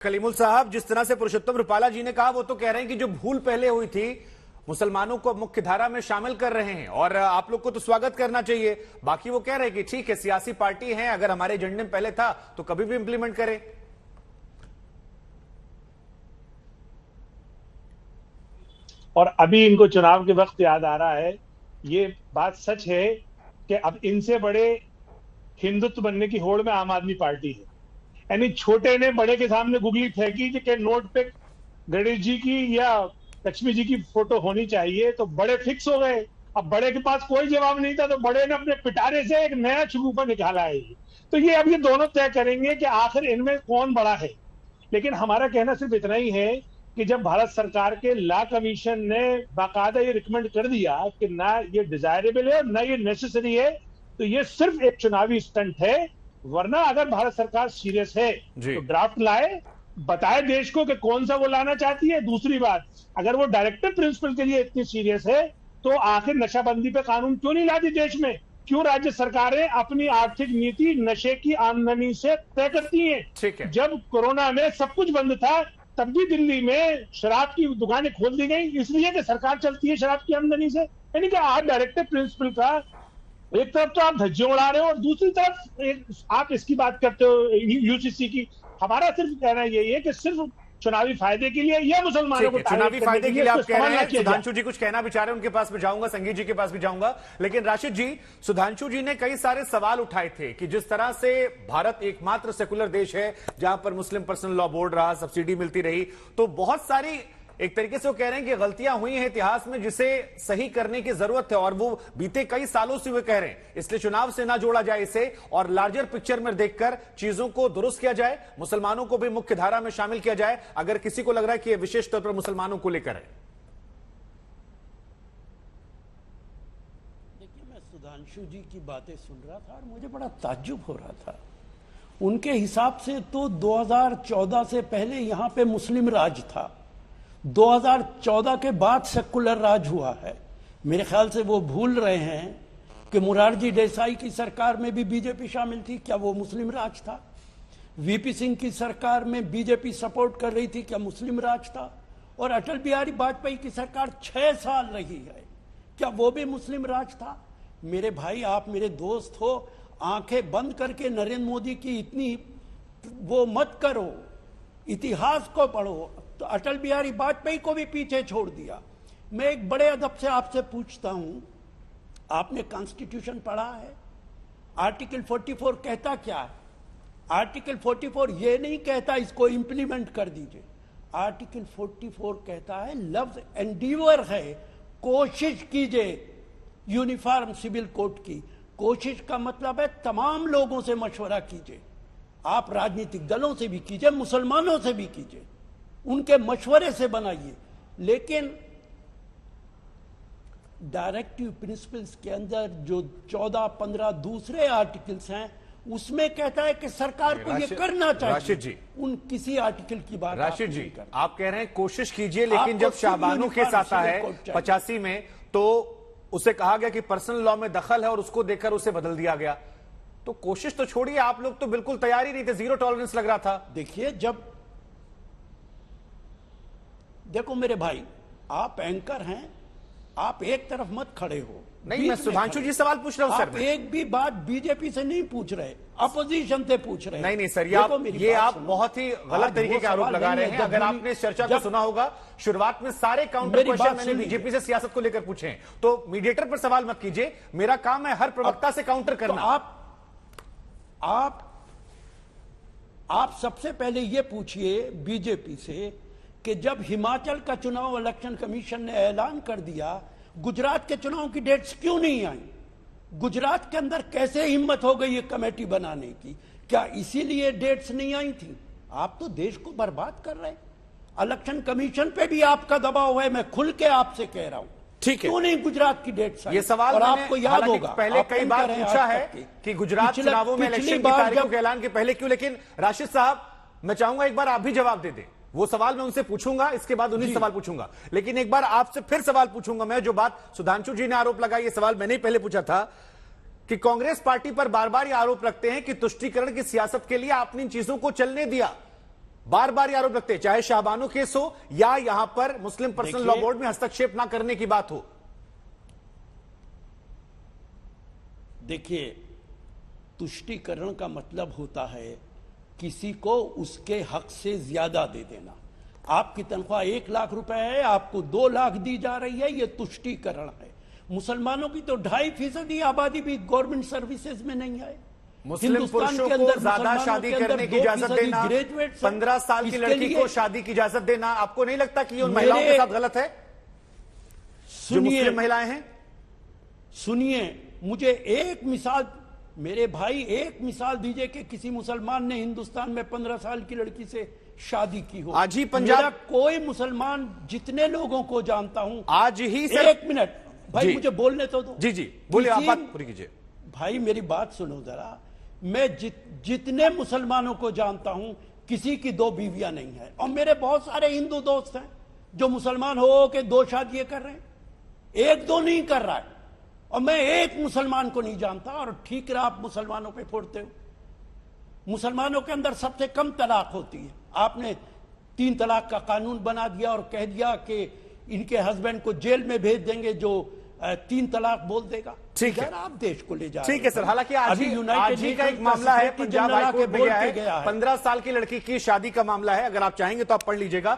कलीमुल साहब, जिस तरह से पुरुषोत्तम रुपाला जी ने कहा, वो तो कह रहे हैं कि जो भूल पहले हुई थी मुसलमानों को मुख्य धारा में शामिल कर रहे हैं और आप लोग को तो स्वागत करना चाहिए। बाकी वो कह रहे हैं कि ठीक है, सियासी पार्टी है, अगर हमारे एजेंडे में पहले था तो कभी भी इंप्लीमेंट करें। और अभी इनको चुनाव के वक्त याद आ रहा है। ये बात सच है कि अब इनसे बड़े हिंदुत्व बनने की होड़ में आम आदमी पार्टी है। यानी छोटे ने बड़े के सामने गुगली फेंकी कि नोट पे गणेश जी की या लक्ष्मी जी की फोटो होनी चाहिए, तो बड़े फिक्स हो गए। अब बड़े के पास कोई जवाब नहीं था, तो बड़े ने अपने पिटारे से एक नया शगुफा निकाला है। तो ये अब ये दोनों तय करेंगे कि आखिर इनमें कौन बड़ा है। लेकिन हमारा कहना सिर्फ इतना ही है कि जब भारत सरकार के लॉ कमीशन ने बाकायदा ये रिकमेंड कर दिया कि ना ये डिजायरेबल है ना ये नेसेसरी है, तो ये सिर्फ एक चुनावी स्टंट है। वरना अगर भारत सरकार सीरियस है तो ड्राफ्ट लाए, बताए देश को कि कौन सा वो लाना चाहती है। दूसरी बात, अगर वो डायरेक्टिव प्रिंसिपल के लिए इतनी सीरियस है तो आखिर नशाबंदी पे कानून क्यों नहीं लाती देश में? क्यों राज्य सरकारें अपनी आर्थिक नीति नशे की आमदनी से तय करती हैं? जब कोरोना में सब कुछ बंद था तब भी दिल्ली में शराब की दुकानें खोल दी गई, इसलिए कि सरकार चलती है शराब की आमदनी से। यानी कि आप डायरेक्टिव प्रिंसिपल का एक तरफ तो आप धज्जियां उड़ा रहे हो और दूसरी तरफ आप इसकी बात करते हो यूसीसी की। हमारा सिर्फ कहना यही है कि सिर्फ चुनावी फायदे के लिए या मुसलमानों को चुनावी फायदे के लिए आप कह रहे हैं। सुधांशु जी कुछ कहना भी चाह रहे हैं, उनके पास भी जाऊंगा, संगीत जी के पास भी जाऊंगा। लेकिन राशिद जी, सुधांशु जी ने कई सारे सवाल उठाए थे कि जिस तरह से भारत एकमात्र सेकुलर देश है जहां पर मुस्लिम पर्सनल लॉ बोर्ड रहा, सब्सिडी मिलती रही, तो बहुत सारी एक तरीके से वो कह रहे हैं कि गलतियां हुई हैं इतिहास में जिसे सही करने की जरूरत है और वो बीते कई सालों से वे कह रहे हैं। इसलिए चुनाव से ना जोड़ा जाए इसे और लार्जर पिक्चर में देखकर चीजों को दुरुस्त किया जाए, मुसलमानों को भी मुख्य धारा में शामिल किया जाए, अगर किसी को लग रहा है कि यह विशेष तौर पर मुसलमानों को लेकर है। देखिए, मैं सुधांशु जी की बातें सुन रहा था और मुझे बड़ा ताज्जुब हो रहा था। उनके हिसाब से तो 2014 से पहले यहां पे मुस्लिम राज था, 2014 के बाद सेकुलर राज हुआ है। मेरे ख्याल से वो भूल रहे हैं कि मुरारजी देसाई की सरकार में भी बीजेपी शामिल थी, क्या वो मुस्लिम राज था? वीपी सिंह की सरकार में बीजेपी सपोर्ट कर रही थी, क्या मुस्लिम राज था? और अटल बिहारी वाजपेयी की सरकार 6 साल रही है, क्या वो भी मुस्लिम राज था? मेरे भाई, आप मेरे दोस्त हो, आंखें बंद करके नरेंद्र मोदी की इतनी वो मत करो, इतिहास को पढ़ो। तो अटल बिहारी वाजपेयी को भी पीछे छोड़ दिया। मैं एक बड़े अदब से आपसे पूछता हूं, आपने कॉन्स्टिट्यूशन पढ़ा है? आर्टिकल 44 कहता क्या है? आर्टिकल 44 ये नहीं कहता इसको इंप्लीमेंट कर दीजिए। आर्टिकल 44 कहता है, लफ्ज एंडीवर है, कोशिश कीजिए यूनिफॉर्म सिविल कोड की। कोशिश का मतलब है तमाम लोगों से मशवरा कीजिए, आप राजनीतिक दलों से भी कीजिए, मुसलमानों से भी कीजिए, उनके मशवरे से बनाइए। लेकिन डायरेक्टिव प्रिंसिपल्स के अंदर जो 14-15 दूसरे आर्टिकल्स हैं, उसमें कहता है कि सरकार को ये करना चाहिए। राशिद जी, उन किसी आर्टिकल की बात राशिद जी आप कह रहे हैं कोशिश कीजिए, लेकिन जब शाहबानो केस आता है 85 में तो उसे कहा गया कि पर्सनल लॉ में दखल है और उसको देखकर उसे बदल दिया गया। तो कोशिश तो छोड़िए, आप लोग तो बिल्कुल तैयार ही नहीं थे, जीरो टॉलरेंस लग रहा था। देखिए, जब देखो मेरे भाई, आप एंकर हैं, आप एक तरफ मत खड़े हो। नहीं, मैं सुधांशु जी सवाल पूछ रहा हूं सर। आप एक भी बात बीजेपी से नहीं पूछ रहे, अपोजिशन से पूछ रहे हैं। नहीं सर, ये आप बहुत ही गलत तरीके के आरोप लगा रहे हैं। अगर आपने इस चर्चा को सुना होगा, शुरुआत में सारे काउंटर क्वेश्चन मैंने बीजेपी से सियासत को लेकर पूछे हैं, तो मीडिएटर पर सवाल मत कीजिए, मेरा काम है हर प्रवक्ता से काउंटर करना। आप सबसे पहले ये पूछिए बीजेपी से कि जब हिमाचल का चुनाव इलेक्शन कमीशन ने ऐलान कर दिया, गुजरात के चुनाव की डेट्स क्यों नहीं आई? गुजरात के अंदर कैसे हिम्मत हो गई ये कमेटी बनाने की? क्या इसीलिए डेट्स नहीं आई थी? आप तो देश को बर्बाद कर रहे हैं। इलेक्शन कमीशन पे भी आपका दबाव है, मैं खुल के आपसे कह रहा हूं। ठीक है, क्यों नहीं गुजरात की डेट्स आई? ये सवाल और आपको याद होगा पहले कई बार पूछा है कि गुजरात चुनावों में इलेक्शन की तारीखों के ऐलान के पहले क्यों। लेकिन राशिद साहब, मैं चाहूंगा एक बार आप भी जवाब दे दें। वो सवाल मैं उनसे पूछूंगा, इसके बाद उन्हीं सवाल पूछूंगा, लेकिन एक बार आपसे फिर सवाल पूछूंगा मैं। जो बात सुधांशु जी ने आरोप लगाया, ये सवाल मैंने ही पहले पूछा था कि कांग्रेस पार्टी पर बार बार ये आरोप रखते हैं कि तुष्टीकरण की सियासत के लिए आपने इन चीजों को चलने दिया। बार बार ये आरोप लगते हैं, चाहे शाहबानो केस हो या यहां पर मुस्लिम पर्सनल लॉ बोर्ड में हस्तक्षेप ना करने की बात हो। देखिए, तुष्टीकरण का मतलब होता है किसी को उसके हक से ज्यादा दे देना। आपकी तनख्वाह 1 लाख रुपए है, आपको 2 लाख दी जा रही है, यह तुष्टीकरण है। मुसलमानों की तो 2.5% आबादी भी गवर्नमेंट सर्विसेज में नहीं है। मुस्लिम पुरुषों को ज्यादा शादी करने की इजाजत देना, 15 साल की लड़की को शादी की इजाजत देना, आपको नहीं लगता कि ये उन महिलाओं के साथ गलत है जो मुस्लिम महिलाएं हैं? सुनिए, मुझे एक मिसाल, मेरे भाई एक मिसाल दीजिए कि किसी मुसलमान ने हिंदुस्तान में 15 साल की लड़की से शादी की हो। आज ही पंजाब, कोई मुसलमान, जितने लोगों को जानता हूं, आज ही सर, एक मिनट भाई मुझे बोलने तो दो। जी बोलिए, आप बात पूरी कीजिए। भाई मेरी बात सुनो जरा। मैं जितने मुसलमानों को जानता हूं, किसी की 2 बीवियां नहीं है, और मेरे बहुत सारे हिंदू दोस्त हैं जो मुसलमान हो के 2 शादियां कर रहे हैं, 1-2 नहीं कर रहा है। और मैं एक मुसलमान को नहीं जानता, और ठीक रहा, आप मुसलमानों पे फोड़ते हो। मुसलमानों के अंदर सबसे कम तलाक होती है। आपने 3 तलाक का कानून बना दिया और कह दिया कि इनके हस्बैंड को जेल में भेज देंगे जो 3 तलाक बोल देगा। ठीक है, आप देश को ले जा रहे हैं। ठीक है सर। हालांकि आज ही का एक मामला है, पंजाब हाईकोर्ट में गया है, 15 साल की लड़की की शादी का मामला है। अगर आप चाहेंगे तो आप पढ़ लीजिएगा।